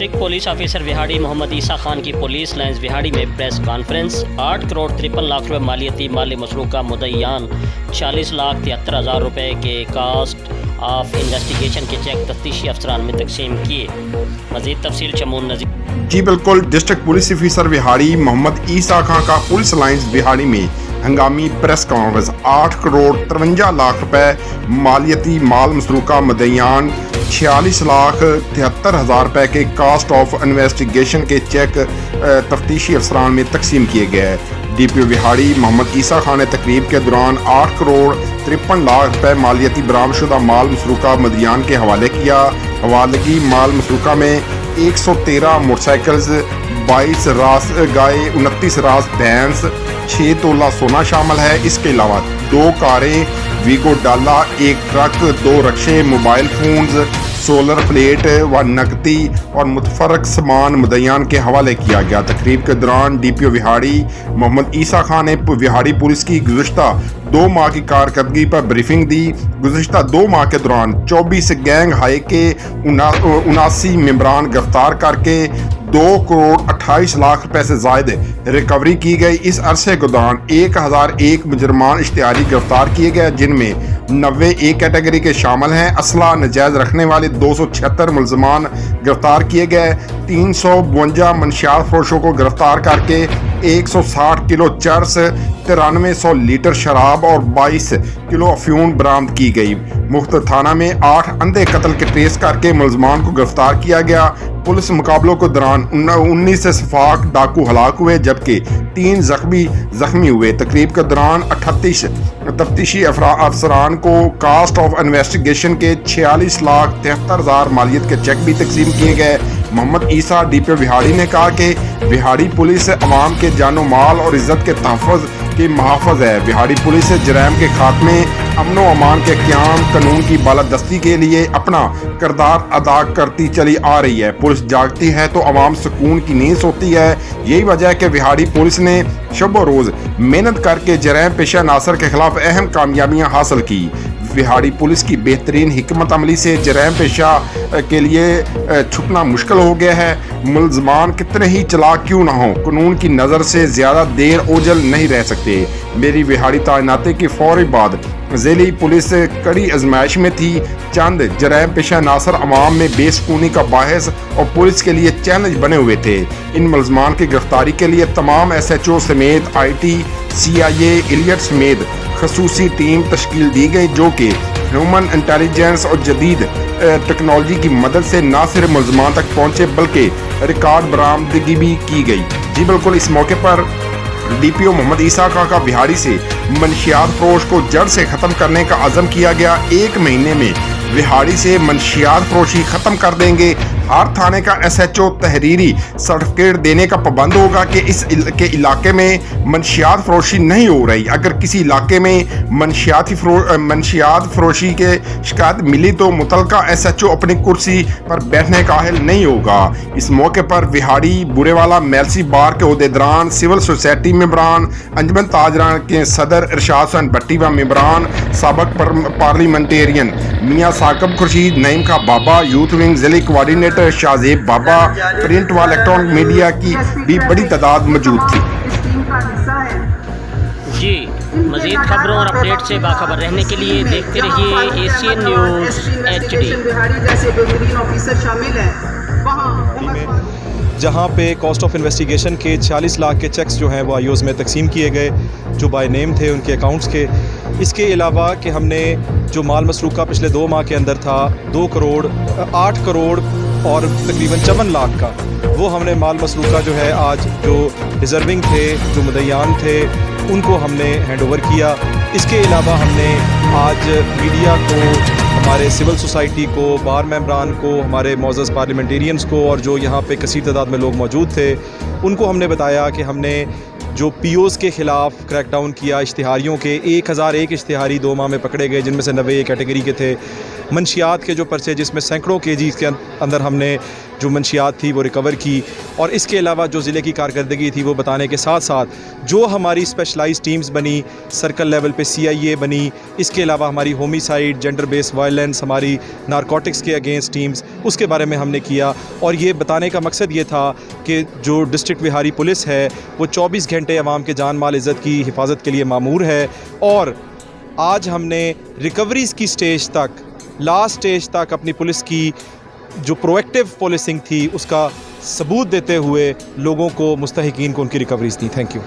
District police officer Vehari محمد عیسیٰ خان کی police lines Vehari میں press conference 8 crore 53 lakh روپے مالیتی مال مسروقہ مدعیان 40,73,000 روپے کے کاسٹ آف انویسٹیگیشن کے چیک تفتیشی افسران میں تقسیم کیے. مزید تفصیل چمون نذیر. جی بالکل، ڈسٹرکٹ پولیس آفیسر وہاڑی محمد عیسیٰ خان کا پولیس لائنز وہاڑی میں ہنگامی پریس کانفرنس 8 کروڑ 53 لاکھ روپے مالیتی مال مسروقہ مدعیان 40,73,000 روپے کے کاسٹ آف انویسٹیگیشن کے چیک تفتیشی افسران میں تقسیم کیے گئے. ڈی پی او وہاڑی محمد عیسیٰ خان نے تقریب کے دوران 8 کروڑ 53 لاکھ روپے مالیتی برآمد شدہ مال مسروقہ مدعیان کے حوالے کیا. حوالگی مال مسروقہ میں 113 موٹر سائیکلز، 22 راس گائے، 29 راس بھینس، 6 تولہ سونا شامل ہے. اس کے علاوہ 2 کاریں ویگو ڈالا، 1 ٹرک، 2 رکشے، موبائل فونز، سولر پلیٹ و نقدی اور متفرق سامان مدعیان کے حوالے کیا گیا. تقریب کے دوران ڈی پی او وہاڑی محمد عیسیٰ خان نے وہاڑی پولیس کی گزشتہ 2 ماہ کی کارکردگی پر بریفنگ دی. گزشتہ 2 ماہ کے دوران 24 گینگ ہائی کے 79 ممبران گرفتار کر کے 2 کروڑ 28 لاکھ روپے سے زائد ریکوری کی گئی. اس عرصے کے دوران 1001 مجرمان اشتہاری گرفتار کیے گئے، جن میں 90 اے کیٹیگری کے شامل ہیں. اسلحہ ناجائز رکھنے والے 276 ملزمان گرفتار کیے گئے. 352 منشیات فروشوں کو گرفتار کر کے 160 کلو چرس، 9300 لیٹر شراب اور 22 کلو افیون برآمد کی گئی. مختلف تھانہ میں 8 اندھے قتل کے ٹریس کر کے ملزمان کو گرفتار کیا گیا. پولیس مقابلوں کے دوران 19 صفاق ڈاکو ہلاک ہوئے جبکہ 3 زخمی ہوئے. تقریب کے دوران 38 تفتیشی افسران کو کاسٹ آف انویسٹیگیشن کے 46,73,000 مالیت کے چیک بھی تقسیم کیے گئے. محمد عیسیٰ ڈی پی او وہاڑی نے کہا کہ وہاڑی پولیس عوام کے جان و مال اور عزت کے تحفظ کی محافظ ہے. وہاڑی پولیس جرائم کے خاتمے، امن و امان کے قیام، قانون کی بالادستی کے لیے اپنا کردار ادا کرتی چلی آ رہی ہے. پولیس جاگتی ہے تو عوام سکون کی نیند سوتی ہے. یہی وجہ ہے کہ وہاڑی پولیس نے شب و روز محنت کر کے جرائم پیشہ عناصر کے خلاف اہم کامیابیاں حاصل کی. وہاڑی پولیس کی بہترین حکمت عملی سے جرائم پیشہ کے لیے چھپنا مشکل ہو گیا ہے. ملزمان کتنے ہی چلاک کیوں نہ ہوں، قانون کی نظر سے زیادہ دیر اوجھل نہیں رہ سکتے. میری وہاڑی تعیناتی کے فوری بعد ذیلی پولیس کڑی آزمائش میں تھی. چند جرائم پیشہ عناصر عوام میں بے سکونی کا باعث اور پولیس کے لیے چیلنج بنے ہوئے تھے. ان ملزمان کی گرفتاری کے لیے تمام ایس ایچ او سمیت IT، CIA، ایلیٹ سمیت خصوصی ٹیم تشکیل دی گئی جو کہ ہیومن انٹیلیجنس اور جدید ٹیکنالوجی کی مدد سے نہ صرف ملزمان تک پہنچے بلکہ ریکارڈ برآمدگی بھی کی گئی. جی بالکل، اس موقع پر ڈی پی او محمد عیسیٰ خان کا وہاڑی سے منشیات فروش کو جڑ سے ختم کرنے کا عزم کیا گیا. 1 مہینے میں وہاڑی سے منشیات فروشی ختم کر دیں گے. ہر تھانے کا ایس ایچ او تحریری سرٹیفکیٹ دینے کا پابند ہوگا کہ اس کے علاقے میں منشیات فروشی نہیں ہو رہی. اگر کسی علاقے میں منشیات فروشی کے شکایت ملی تو متعلقہ ایس ایچ او اپنی کرسی پر بیٹھنے کا اہل نہیں ہوگا. اس موقع پر وہاڑی، بورے والا، میلسی بار کے عہدیداران، سول سوسائٹی ممبران، انجمن تاجران کے صدر ارشاد حسین بٹی و ممبران، سابق پارلیمنٹیرین میاں ثاقب خورشید، نعیم خاں بابا، یوتھ ونگ ضلعی کوارڈینیٹر شاہزیب بابا، پرنٹ و الیکٹرانک میڈیا کی بھی بڑی تعداد موجود تھی. جی، مزید خبروں اور اپڈیٹ سے باخبر رہنے کے لیے دیکھتے رہیے ACN نیوز HD. جہاں پہ کاسٹ آف انویسٹیگیشن کے 40 لاکھ کے چیکس جو ہیں وہ IOs میں تقسیم کیے گئے جو بائی نیم تھے ان کے اکاؤنٹس کے. اس کے علاوہ کہ ہم نے جو مال مسروقہ پچھلے 2 ماہ کے اندر تھا 8 کروڑ اور تقریباً 54 لاکھ کا، وہ ہم نے مال مسروقہ جو ہے آج جو ڈیزرونگ تھے، جو مدعیان تھے، ان کو ہم نے ہینڈ اوور کیا. اس کے علاوہ ہم نے آج میڈیا کو، ہمارے سول سوسائٹی کو، بار ممبران کو، ہمارے معزز پارلیمنٹیرینز کو اور جو یہاں پہ کثیر تعداد میں لوگ موجود تھے ان کو ہم نے بتایا کہ ہم نے جو POs کے خلاف کریک ڈاؤن کیا. اشتہاریوں کے 1001 اشتہاری 2 ماہ میں پکڑے گئے جن میں سے 90 کیٹیگری کے تھے. منشیات کے جو پرچے جس میں سینکڑوں KGs کے اندر ہم نے جو منشیات تھی وہ ریکور کی، اور اس کے علاوہ جو ضلع کی کارکردگی تھی وہ بتانے کے ساتھ ساتھ جو ہماری اسپیشلائز ٹیمز بنی، سرکل لیول پہ CIA بنی، اس کے علاوہ ہماری ہومیسائیڈ، جینڈر بیس وائلنس، ہماری نارکوٹکس کے اگینسٹ ٹیمز، اس کے بارے میں ہم نے کیا، اور یہ بتانے کا مقصد یہ تھا کہ جو ڈسٹرکٹ وہاڑی پولیس ہے وہ 24 گھنٹے عوام کے جان مال عزت کی حفاظت کے لیے مامور ہے، اور آج ہم نے ریکوریز کی سٹیج تک، لاسٹ سٹیج تک اپنی پولیس کی جو پرویکٹیو پولیسنگ تھی اس کا ثبوت دیتے ہوئے لوگوں کو، مستحقین کو ان کی ریکوریز دی۔ Thank you.